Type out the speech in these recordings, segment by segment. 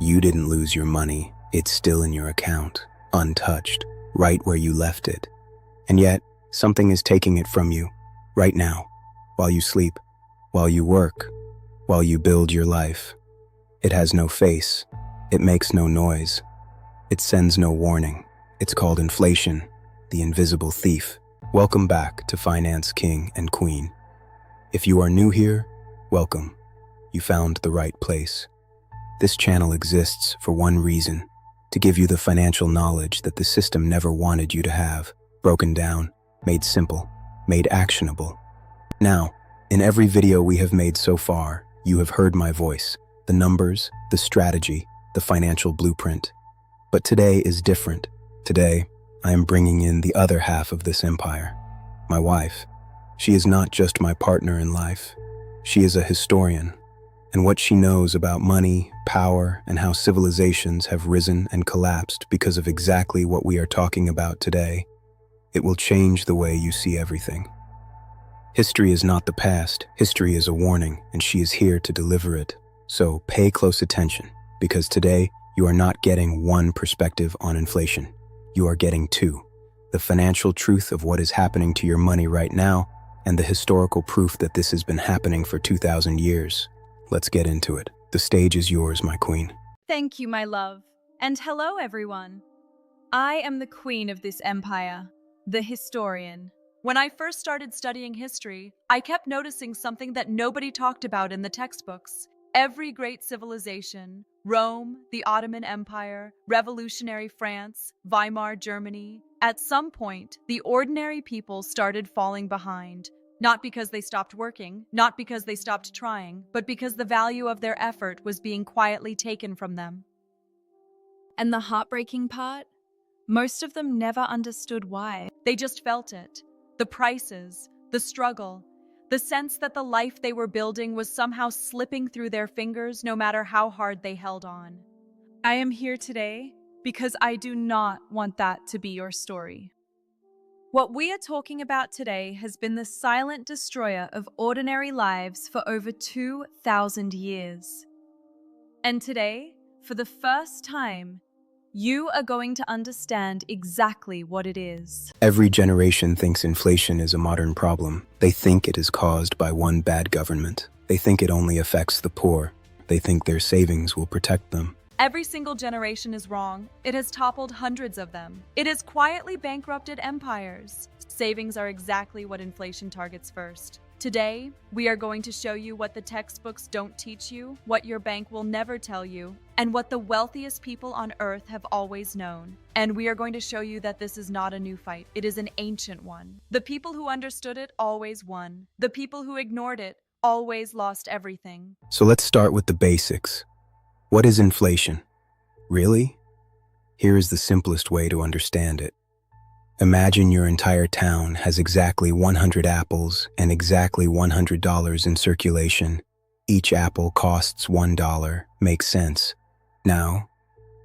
You didn't lose your money. It's still in your account, untouched, right where you left it. And yet, something is taking it from you, right now, while you sleep, while you work, while you build your life. It has no face. It makes no noise. It sends no warning. It's called inflation, the invisible thief. Welcome back to Finance King and Queen. If you are new here, welcome. You found the right place. This channel exists for one reason, to give you the financial knowledge that the system never wanted you to have, broken down, made simple, made actionable. Now, in every video we have made so far, you have heard my voice, the numbers, the strategy, the financial blueprint. But today is different. Today, I am bringing in the other half of this empire, my wife. She is not just my partner in life. She is a historian. And what she knows about money, power, and how civilizations have risen and collapsed because of exactly what we are talking about today, it will change the way you see everything. History is not the past. History is a warning, and she is here to deliver it. So pay close attention, because today you are not getting one perspective on inflation. You are getting two: the financial truth of what is happening to your money right now, and the historical proof that this has been happening for 2,000 years. Let's get into it. The stage is yours, my queen. Thank you, my love. And hello, everyone. I am the queen of this empire, the historian. When I first started studying history, I kept noticing something that nobody talked about in the textbooks. Every great civilization, Rome, the Ottoman Empire, revolutionary France, Weimar Germany, at some point, the ordinary people started falling behind. Not because they stopped working, not because they stopped trying, but because the value of their effort was being quietly taken from them. And the heartbreaking part? Most of them never understood why. They just felt it. The prices, the struggle, the sense that the life they were building was somehow slipping through their fingers no matter how hard they held on. I am here today because I do not want that to be your story. What we are talking about today has been the silent destroyer of ordinary lives for over 2,000 years. And today, for the first time, you are going to understand exactly what it is. Every generation thinks inflation is a modern problem. They think it is caused by one bad government. They think it only affects the poor. They think their savings will protect them. Every single generation is wrong. It has toppled hundreds of them. It has quietly bankrupted empires. Savings are exactly what inflation targets first. Today, we are going to show you what the textbooks don't teach you, what your bank will never tell you, and what the wealthiest people on earth have always known. And we are going to show you that this is not a new fight. It is an ancient one. The people who understood it always won. The people who ignored it always lost everything. So let's start with the basics. What is inflation? Really? Here is the simplest way to understand it. Imagine your entire town has exactly 100 apples and exactly $100 in circulation. Each apple costs $1. Makes sense. Now,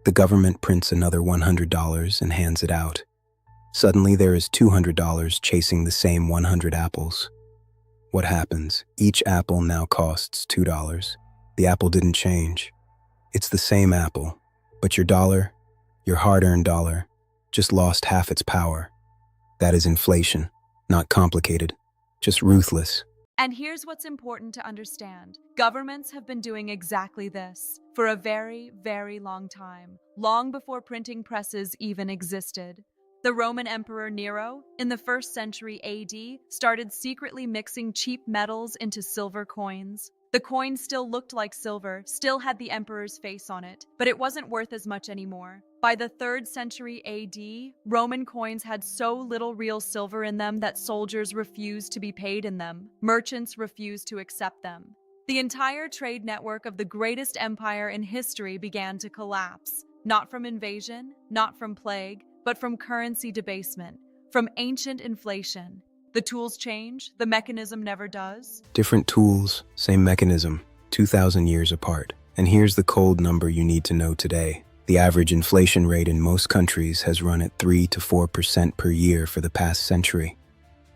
the government prints another $100 and hands it out. Suddenly there is $200 chasing the same 100 apples. What happens? Each apple now costs $2. The apple didn't change. It's the same apple, but your dollar, your hard-earned dollar, just lost half its power. That is inflation, not complicated, just ruthless. And here's what's important to understand. Governments have been doing exactly this for a very, very long time, long before printing presses even existed. The Roman Emperor Nero, in the 1st century AD, started secretly mixing cheap metals into silver coins. The coin still looked like silver, still had the emperor's face on it, but it wasn't worth as much anymore. By the 3rd century AD, Roman coins had so little real silver in them that soldiers refused to be paid in them. Merchants refused to accept them. The entire trade network of the greatest empire in history began to collapse, not from invasion, not from plague, but from currency debasement, from ancient inflation. The tools change, the mechanism never does. Different tools, same mechanism, 2,000 years apart. And here's the cold number you need to know today. The average inflation rate in most countries has run at 3 to 4% per year for the past century.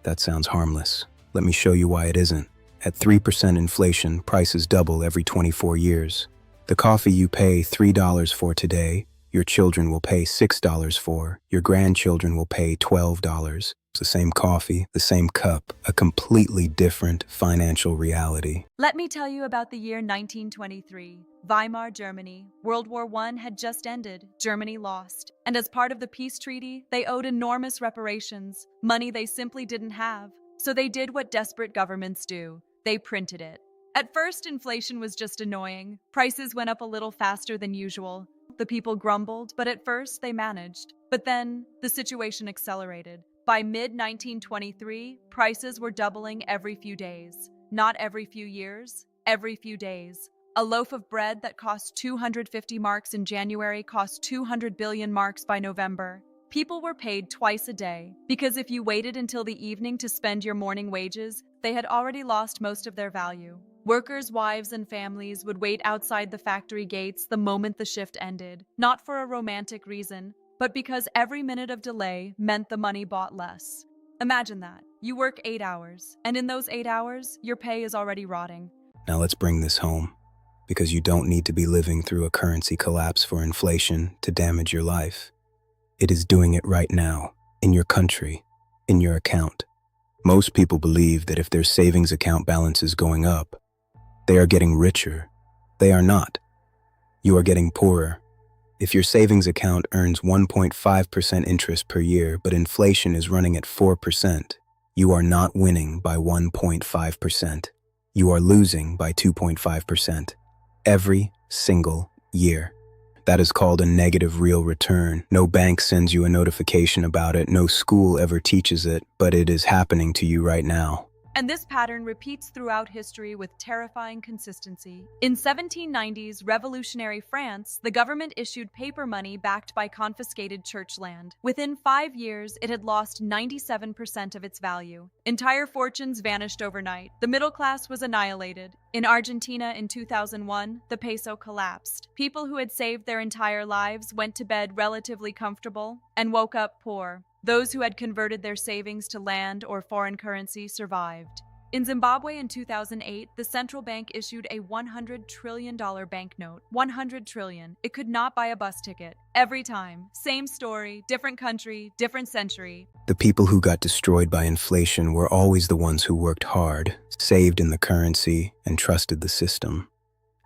That sounds harmless. Let me show you why it isn't. At 3% inflation, prices double every 24 years. The coffee you pay $3 for today, your children will pay $6 for, your grandchildren will pay $12. It's the same coffee, the same cup, a completely different financial reality. Let me tell you about the year 1923. Weimar, Germany. World War I had just ended. Germany lost. And as part of the peace treaty, they owed enormous reparations, money they simply didn't have. So they did what desperate governments do. They printed it. At first, inflation was just annoying. Prices went up a little faster than usual. The people grumbled, but at first they managed. But then the situation accelerated. By mid-1923, prices were doubling every few days. Not every few years, every few days. A loaf of bread that cost 250 marks in January cost 200 billion marks by November. People were paid twice a day, because if you waited until the evening to spend your morning wages, they had already lost most of their value. Workers' wives and families would wait outside the factory gates the moment the shift ended, not for a romantic reason, but because every minute of delay meant the money bought less. Imagine that. You work 8 hours, and in those 8 hours, your pay is already rotting. Now let's bring this home, because you don't need to be living through a currency collapse for inflation to damage your life. It is doing it right now, in your country, in your account. Most people believe that if their savings account balance is going up, they are getting richer. They are not. You are getting poorer. If your savings account earns 1.5% interest per year, but inflation is running at 4%, you are not winning by 1.5%. You are losing by 2.5% every single year. That is called a negative real return. No bank sends you a notification about it, no school ever teaches it, but it is happening to you right now. And this pattern repeats throughout history with terrifying consistency. In 1790s revolutionary France, the government issued paper money backed by confiscated church land. Within 5 years, it had lost 97% of its value. Entire fortunes vanished overnight. The middle class was annihilated. In Argentina in 2001, the peso collapsed. People who had saved their entire lives went to bed relatively comfortable and woke up poor. Those who had converted their savings to land or foreign currency survived. In Zimbabwe in 2008, the central bank issued a $100 trillion banknote. 100 trillion. It could not buy a bus ticket. Every time. Same story, different country, different century. The people who got destroyed by inflation were always the ones who worked hard, saved in the currency, and trusted the system.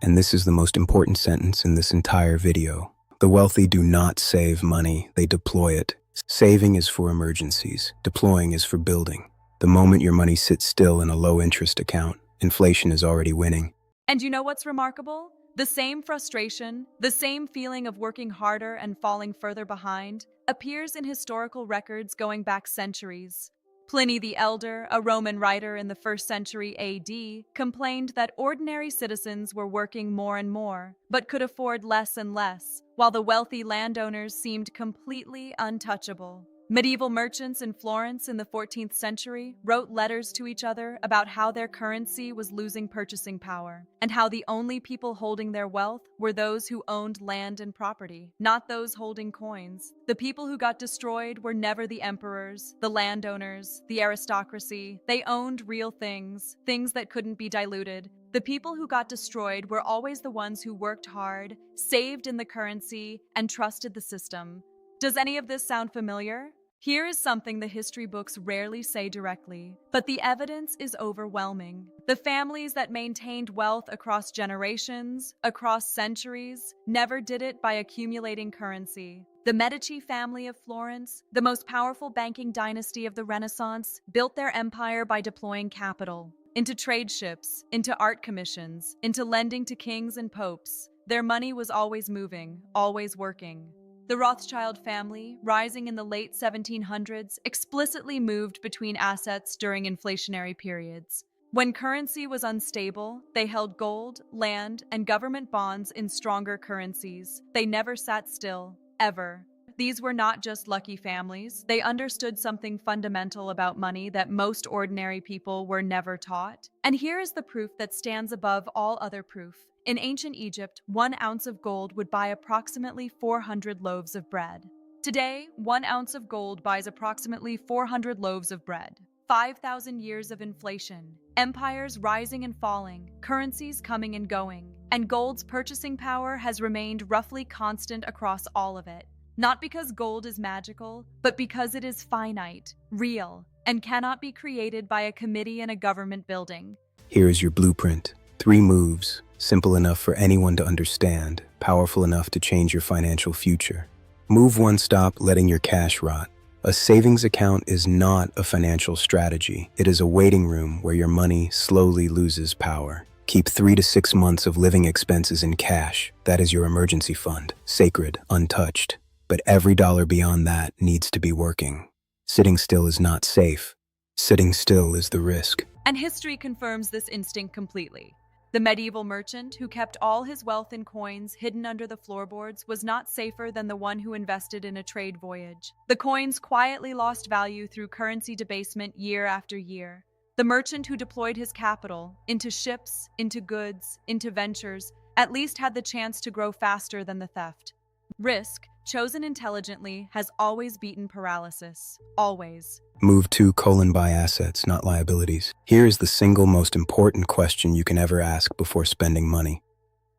And this is the most important sentence in this entire video. The wealthy do not save money, they deploy it. Saving is for emergencies. Deploying is for building. The moment your money sits still in a low-interest account, inflation is already winning. And you know what's remarkable? The same frustration, the same feeling of working harder and falling further behind, appears in historical records going back centuries. Pliny the Elder, a Roman writer in the 1st century AD, complained that ordinary citizens were working more and more, but could afford less and less, while the wealthy landowners seemed completely untouchable. Medieval merchants in Florence in the 14th century wrote letters to each other about how their currency was losing purchasing power, and how the only people holding their wealth were those who owned land and property, not those holding coins. The people who got destroyed were never the emperors, the landowners, the aristocracy. They owned real things, things that couldn't be diluted. The people who got destroyed were always the ones who worked hard, saved in the currency, and trusted the system. Does any of this sound familiar? Here is something the history books rarely say directly, but the evidence is overwhelming. The families that maintained wealth across generations, across centuries, never did it by accumulating currency. The Medici family of Florence, the most powerful banking dynasty of the Renaissance, built their empire by deploying capital into trade ships, into art commissions, into lending to kings and popes. Their money was always moving, always working. The Rothschild family, rising in the late 1700s, explicitly moved between assets during inflationary periods. When currency was unstable, they held gold, land, and government bonds in stronger currencies. They never sat still, ever. These were not just lucky families. They understood something fundamental about money that most ordinary people were never taught. And here is the proof that stands above all other proof. In ancient Egypt, 1 ounce of gold would buy approximately 400 loaves of bread. Today, 1 ounce of gold buys approximately 400 loaves of bread. 5,000 years of inflation. empires rising and falling, currencies coming and going, and gold's purchasing power has remained roughly constant across all of it. Not because gold is magical, but because it is finite, real, and cannot be created by a committee in a government building. Here is your blueprint. 3 moves, simple enough for anyone to understand, powerful enough to change your financial future. Move 1, stop letting your cash rot. A savings account is not a financial strategy. It is a waiting room where your money slowly loses power. Keep 3 to 6 months of living expenses in cash. That is your emergency fund, sacred, untouched. But every dollar beyond that needs to be working. Sitting still is not safe. Sitting still is the risk. And history confirms this instinct completely. The medieval merchant who kept all his wealth in coins hidden under the floorboards was not safer than the one who invested in a trade voyage. The coins quietly lost value through currency debasement year after year. The merchant who deployed his capital into ships, into goods, into ventures, at least had the chance to grow faster than the theft. Risk, chosen intelligently, has always beaten paralysis. Always. Move 2, buy assets, not liabilities. Here is the single most important question you can ever ask before spending money.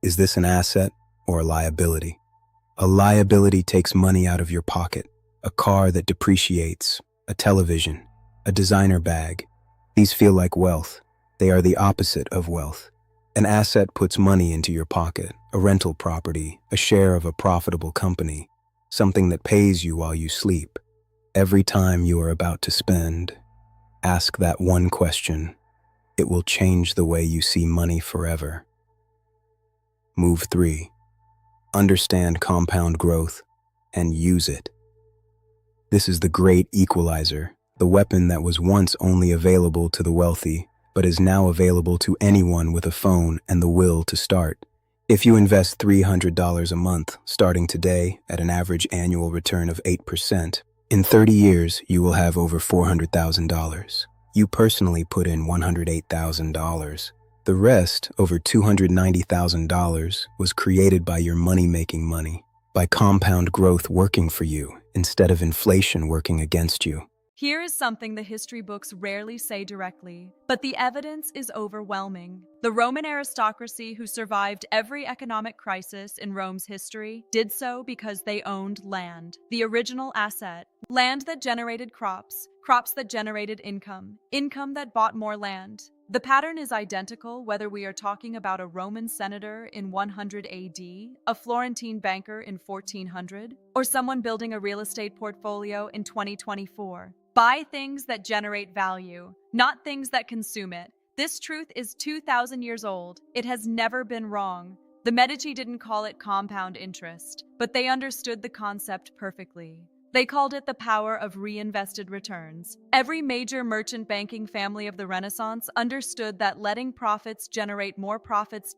Is this an asset or a liability? A liability takes money out of your pocket. A car that depreciates, a television, a designer bag. These feel like wealth. They are the opposite of wealth. An asset puts money into your pocket, a rental property, a share of a profitable company, something that pays you while you sleep. Every time you are about to spend, ask that one question. It will change the way you see money forever. Move 3. Understand compound growth and use it. This is the great equalizer, the weapon that was once only available to the wealthy, but is now available to anyone with a phone and the will to start. If you invest $300 a month, starting today at an average annual return of 8%, in 30 years, you will have over $400,000. You personally put in $108,000. The rest, over $290,000, was created by your money-making money, by compound growth working for you instead of inflation working against you. Here is something the history books rarely say directly, but the evidence is overwhelming. The Roman aristocracy who survived every economic crisis in Rome's history did so because they owned land, the original asset. Land that generated crops, crops that generated income, income that bought more land. The pattern is identical whether we are talking about a Roman senator in 100 AD, a Florentine banker in 1400, or someone building a real estate portfolio in 2024. Buy things that generate value, not things that consume it. This truth is 2,000 years old. It has never been wrong. The Medici didn't call it compound interest, but they understood the concept perfectly. They called it the power of reinvested returns. Every major merchant banking family of the Renaissance understood that letting profits generate more profits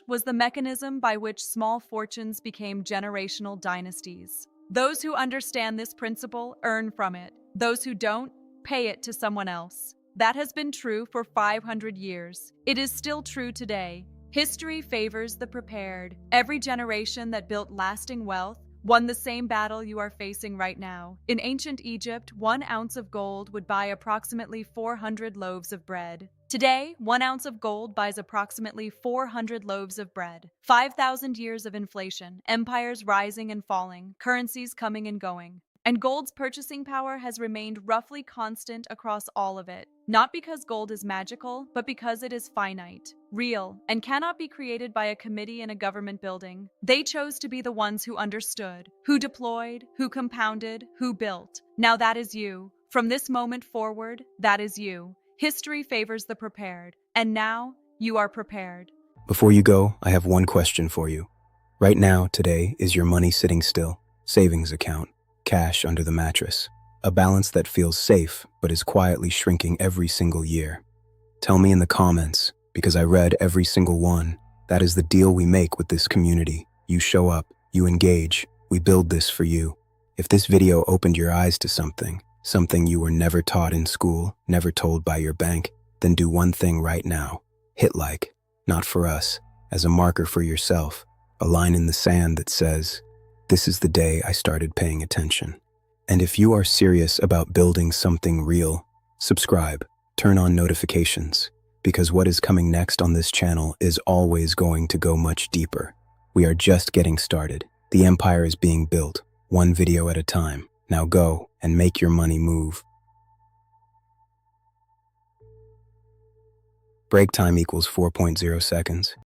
was the mechanism by which small fortunes became generational dynasties. Those who understand this principle earn from it. Those who don't, pay it to someone else. That has been true for 500 years. It is still true today. History favors the prepared. Every generation that built lasting wealth won the same battle you are facing right now. In ancient Egypt, 1 ounce of gold would buy approximately 400 loaves of bread. Today, 1 ounce of gold buys approximately 400 loaves of bread. 5,000 years of inflation, empires rising and falling, currencies coming and going. And gold's purchasing power has remained roughly constant across all of it. Not because gold is magical, but because it is finite, real, and cannot be created by a committee in a government building. They chose to be the ones who understood, who deployed, who compounded, who built. Now that is you. From this moment forward, that is you. History favors the prepared, and now you are prepared. Before you go, I have one question for you. Right now, today, is your money sitting still? Savings account, cash under the mattress, a balance that feels safe but is quietly shrinking every single year. Tell me in the comments, because I read every single one. That is the deal we make with this community. You show up, you engage, we build this for you. If this video opened your eyes to something you were never taught in school, never told by your bank, then do one thing right now. Hit like, not for us, as a marker for yourself, a line in the sand that says, "This is the day I started paying attention." And if you are serious about building something real, subscribe, turn on notifications, because what is coming next on this channel is always going to go much deeper. We are just getting started. The empire is being built, one video at a time. Now go and make your money move. Break time equals 4.0 seconds.